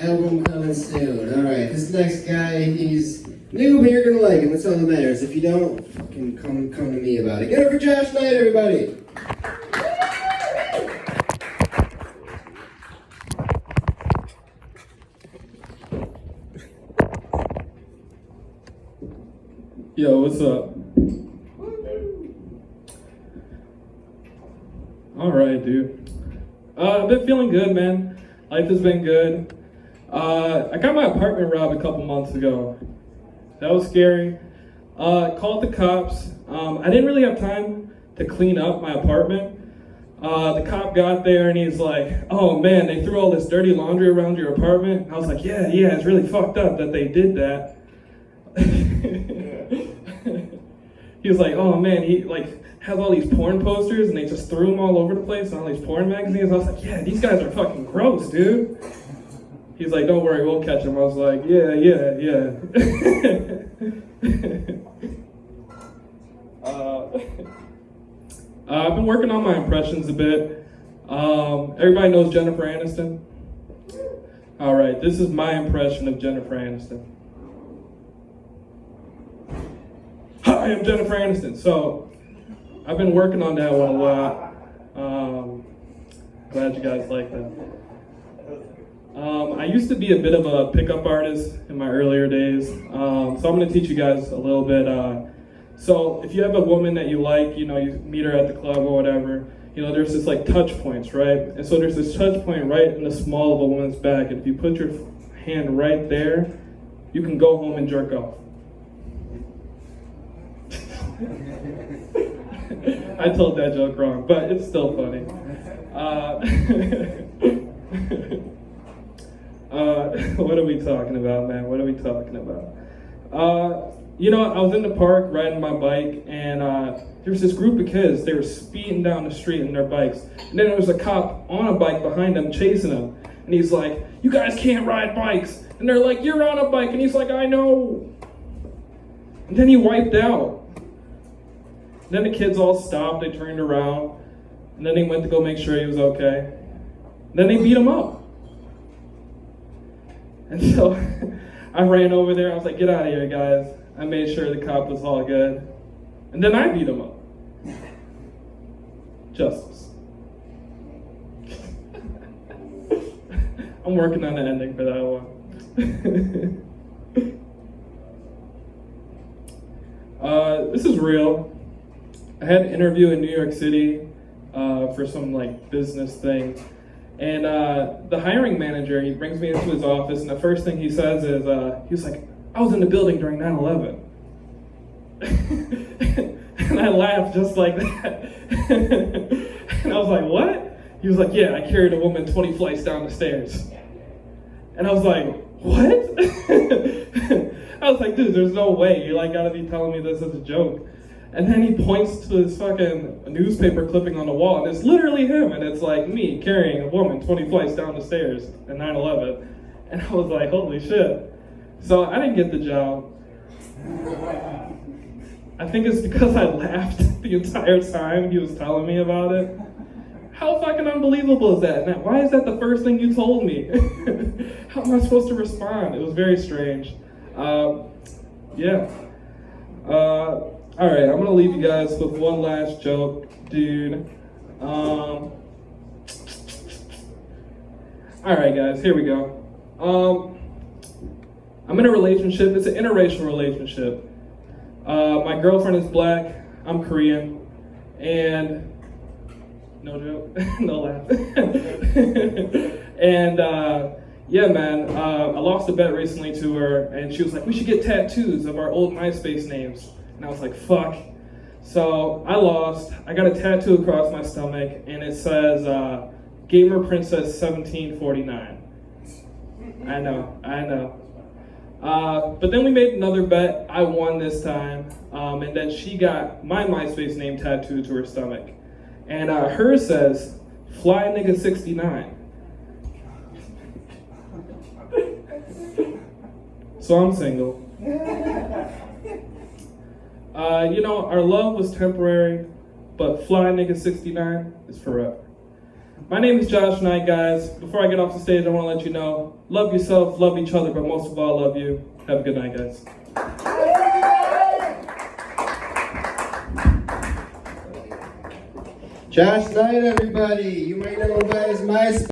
Album coming soon. Alright, this next guy, he's new, but you're gonna like him. That's all that matters. If you don't, fucking come to me about it. Get it for Josh Knight, everybody! Yo, what's up? Alright, dude. I've been feeling good, man. Life has been good. I got my apartment robbed a couple months ago. That was scary. Called the cops. I didn't really have time to clean up my apartment. The cop got there and he's like, oh man, they threw all this dirty laundry around your apartment. I was like, yeah, it's really fucked up that they did that. He was like, oh man, he like has all these porn posters and they just threw them all over the place on all these porn magazines. I was like, yeah, these guys are fucking gross, dude. He's like, don't worry, we'll catch him. I was like, yeah. I've been working on my impressions a bit. Everybody knows Jennifer Aniston? All right, this is my impression of Jennifer Aniston. Hi, I'm Jennifer Aniston. So, I've been working on that one a lot. Glad you guys like that. I used to be a bit of a pickup artist in my earlier days, so I'm going to teach you guys a little bit. So if you have a woman that you like, you meet her at the club or whatever, there's this like touch points, right? And so there's this touch point right in the small of a woman's back, and if you put your hand right there, you can go home and jerk off. I told that joke wrong, but it's still funny. What are we talking about, man? What are we talking about? I was in the park riding my bike, and there was this group of kids. They were speeding down the street in their bikes. And then there was a cop on a bike behind them chasing them. And he's like, you guys can't ride bikes. And they're like, you're on a bike. And he's like, I know. And then he wiped out. And then the kids all stopped. They turned around. And then they went to go make sure he was okay. And then they beat him up. And so I ran over there. I was like, get out of here, guys. I made sure the cop was all good. And then I beat him up. Justice. I'm working on the ending for that one. This is real. I had an interview in New York City for some business thing. And the hiring manager, he brings me into his office, and the first thing he says is, he was like, I was in the building during 9/11. And I laughed just like that. And I was like, what? He was like, yeah, I carried a woman 20 flights down the stairs. And I was like, what? I was like, dude, there's no way. You gotta be telling me this as a joke. And then he points to this fucking newspaper clipping on the wall, and it's literally him, and it's like me carrying a woman 20 flights down the stairs at 9/11. And I was like, holy shit. So I didn't get the job. I think it's because I laughed the entire time he was telling me about it. How fucking unbelievable is that? Now, why is that the first thing you told me? How am I supposed to respond? It was very strange. Yeah. All right, I'm gonna leave you guys with one last joke, dude. All right, guys, here we go. I'm in a relationship. It's an interracial relationship. My girlfriend is black. I'm Korean, and no joke, no laugh. And yeah, man, I lost a bet recently to her, and she was like, "We should get tattoos of our old MySpace names." And I was like, fuck. So I lost. I got a tattoo across my stomach, and it says, Gamer Princess 1749. I know. But then we made another bet. I won this time. And then she got my MySpace name tattooed to her stomach. And hers says, Fly Nigga 69. So I'm single. Our love was temporary, but Fly Nigga 69 is forever. My name is Josh Knight, guys. Before I get off the stage, I want to let you know, love yourself, love each other, but most of all, love you. Have a good night, guys. Josh Knight, everybody. You might know him by his MySpace.